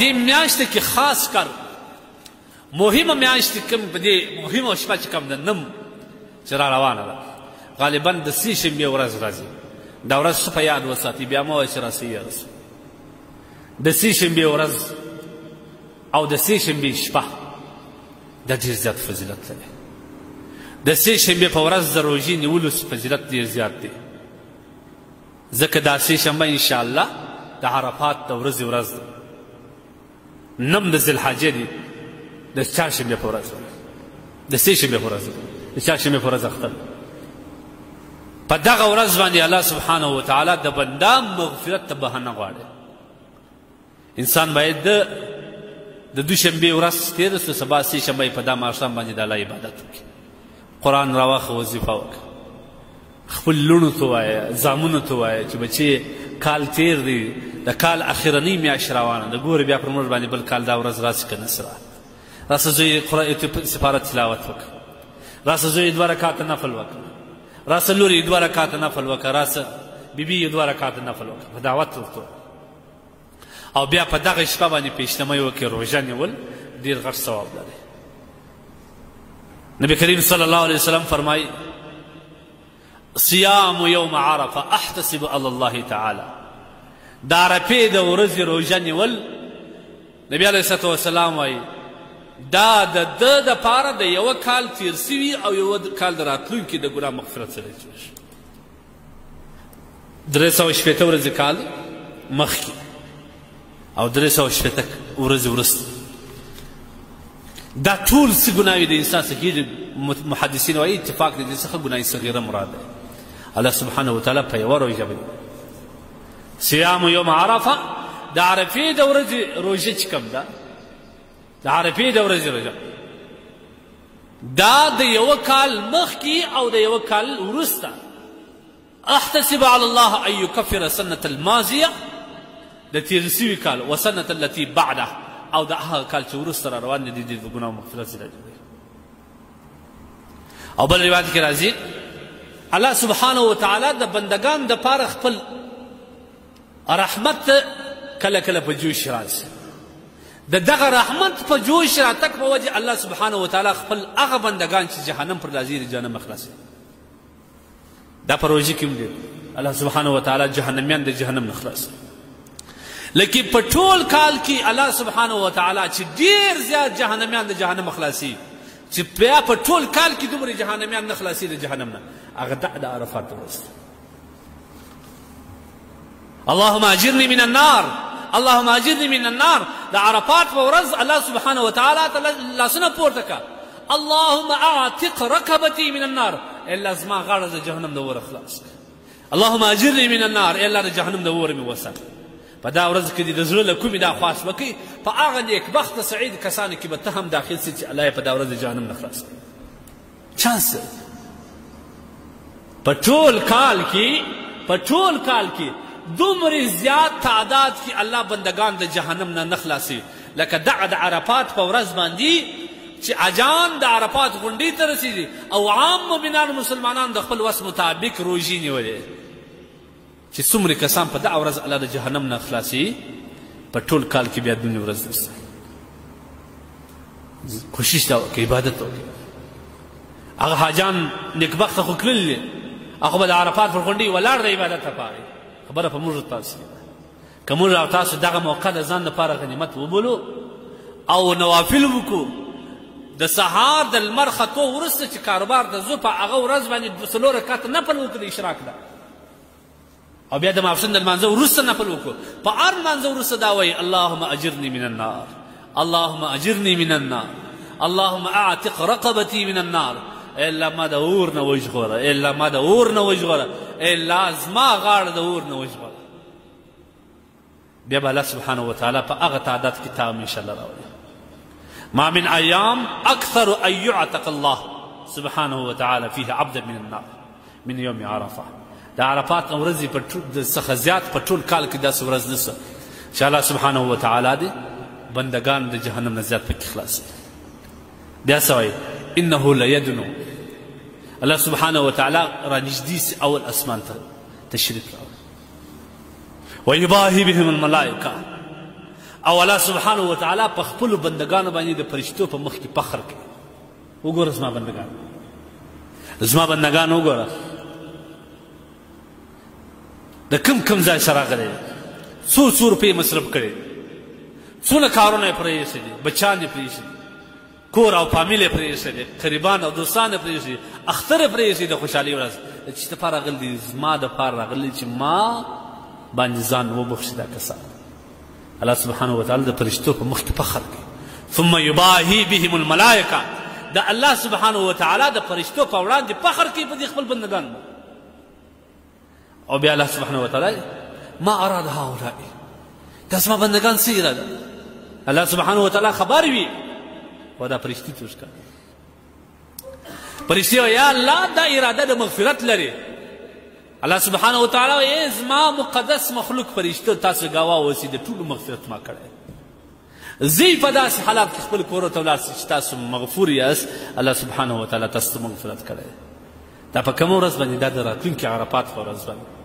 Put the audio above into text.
دې میاشت کې خاص کر مهمه میاشت کوم په دې مهمه شپه چې کوم د نم چې را روانه ده غالبا د سې شنبې ورځ راځي دا ورځ ښه په یاد وساتي بیا مه وایه چې راسئ یې رسو د سې شنبې ورځ او د سې شنبې شپه دا ډېر زیات فضیلت لري د سې شنبې په ورځ د روژې نیولو فضیلت ډېر زیات دی ځکه دا سې شنبه انشاءالله د عرفات د ورځې ورځ ده نم د ذوالحجې دی د چهارشنبې په ورځ د سې شنبې په ورځ د چهارشنبې په ورځ اختر په دغه ورځ باندې الله سبحانه وتعالی د بنده مغفرت ته بهانه غواړي انسان باید د دوشنبې ورځ تېره سوه سبا سې شنبه په دا ماښام باندې د الله عبادت وکړي قرآن راواخه وظیفه وکړه خپل لوڼو ته ووایه زامنو ته ووایه چې بچې کال تېر دی د کال اخرنۍ میاشت روانه ده ګورې بیا پر موږ باندې بل کال دا ورځ راسي که نسي راسه زوی سپاره تلاوت وکړه راسه زوی 2 رکعاته نفل وکړه راسه لورې 2 رکعاته نفل وکړه راسه بیبي 2 رکعاته نفل وکړه په دعوت ورته او بیا په دغه شپه باندې پیشنمۍ وکړي روژه نیول ډېر غټ ثواب لري نبی کریم صلی الله علیه وسلم فرمایي صیام یوم عرفه احتسب علی الله تعالی د عرفې د ورځې روژه نیول نبی علیه الصلاه والسلام وایي دا د ده دپاره د یوه کال تیر سوي او یوه کال د راتلونکي د ګناه مغفرت سره کېږي 360 ورځې کال مخکې او 360 ورځې وروسته دا ټول څه ګناوې د انسان څخه کېږي محدثین وایي اتفاق دی دې څخه ګناه صغیره مراد دی الله سبحانه وتعالی په یوه روژه باندې صیام یوم عرفه د عرفې د ورځې روژه چې کوم ده د عرفې د ورځې روژه دا د یوه کال مخکې او د یوه کال وروسته احتسب علی الله ان یکفر سنة الماضیه د تیر سوي کال وسنة التي بعده او د هغه کال چې وروسته را روان دي د ګناه مغفرت سره او بل روایت کې راځي الله سبحانه وتعالی د بندگان دپاره خپل رحمت کله کله په جوش راځي د دغه رحمت په جوش راتګ په وجه الله سبحانه وتعالی خپل هغه بندگان چې جهنم پر راځي د جهنم خلاصوي دا په روژې کې هم دی الله سبحانه وتعالی جهنمیان د جهنم نه خلاصوي لیکن په ټول کال کې الله سبحانه وتعالی چې ډېر زیات جهنمیان د جهنم خلاصي چې بیا په ټول کال کې دومره جهنمیان نه خلاصي د جهنم نه هغه د عرفات ورځ اللهم اجرني من النار اللهم اجرني من النار د عرفات په ورځ الله سبحانه وتعالی ته لاسونه پورته کړه اللهم اعتق رقبتي من النار الا زما غاړه د جهنم د اوره خلاص اللهم اجرني من النار الا د جهنم د اوره مې وسه په دا ورځ کې د زړه له کومې دا خواست وکړي په هغه نیکبخته سعید کسانو کې به ته هم داخل سي چې الله یې په دا ورځ د جهنم نه خلاص کړي چانس په ټول کال کې دومره زیات تعداد کې الله بندگان د جهنم نه خلاصي لکه دغه د عرفات په ورځ باندې چې اجان د عرفات غونډۍ ته رسېږي او عام مؤمنان مسلمانان د خپل وس مطابق روژې نیولې چې څومره کسان په دغه ورځ الله د جهنم نه خلاصي په ټول کال کې بیا دونې ورځ نشته کوشش دا وکړه عبادت وکړه هغه حاجان نیکبخته خو کړلي هغه به د عرفات پر غونډۍ ولاړ د عبادت لپاره خبره په موږ تاسو که موږ او تاسو دغه موقع د ځان لپاره غنیمت وبولو او نوافل وکړو د سهار د لمر ختو وروسته چې کاروبار ته ځو په هغه ورځ باندې 2 رکعته نفل وکړو د اشراق ده او بیا د ماپښین د لمانځه وروسته نفل وکړو په هر لمانځه وروسته دا وایي اللهم اجرني من النار اللهم اجرني من النار اللهم اعتق رقبتي من النار الا ما د اور نه وژغوره الا ما د اور نه وژغوره الا زما غاړه د اور نه وژغوره بیا به الله سبحانه وتعالی په هغه تعداد کې تا ان شاء الله راولي ما من ايام اكثر ان يعتق الله سبحانه وتعالى فيه عبدا من النار من يوم عرفه د عرفات ورځې څخه زیات په ټول کال کې داسې ورځ نشته چې الله سبحانه وتعالی دې بندگان د جهنم نه زیات پکې خلاص بیا څه وایي انه لیدنو الله سبحانه وتعالی را نږدې سي اول اسمان ته تشریف راوړي ویباهي بهم الملائکه او الله سبحانه وتعالی په خپلو بندګانو باندې د فرشتو په مخ کې فخر کوي. وګوره زما بندګان، زما بندګان وګوره د کم ځای سره راغلی، څو روپۍ مصرف کړي، څونه کارونه یې پرېښي دي، بچیان یې پرېښي دي، کور او فامیل یې پرېښي دي، قریبان او دوستان یې پرېښي دي، اختر یې پرېښي د خوشحالۍ ورځ. د چی دپاره راغلي دي؟ زما دپاره راغلي چې ما باندې ځان وبخښي دا کسان. الله سبحانه وتعالی د فرشتو په مخ کې فخر کوي. ثم یباهی بهم الملائکه، د الله سبحانه وتعالی د فرشتو په وړاندې فخر کوي په دې خپل بندګانو. او بیا الله سبحانه وتعالی ما اراد هؤلاء، دا زما بندګان څه اراده؟ الله سبحانه وتعالی خبر وي و دا فرشتي ته وښکاره. فرشتي وایي یا الله دا اراده د مغفرت لري. الله سبحانه وتعالی وایي زما مقدس مخلوق فرشتو تاسو ګواه اوسئ د ټولو مغفرت ما کړی. زی په داسې حالات کې خپل کور ته ولاړ چې تاسو مغفور یاست، الله سبحانه وتعالی تاسو ته مغفرت کړی. دا په کومه ورځ باندې؟ دا د راتلونکي عرفات په ورځ باندې.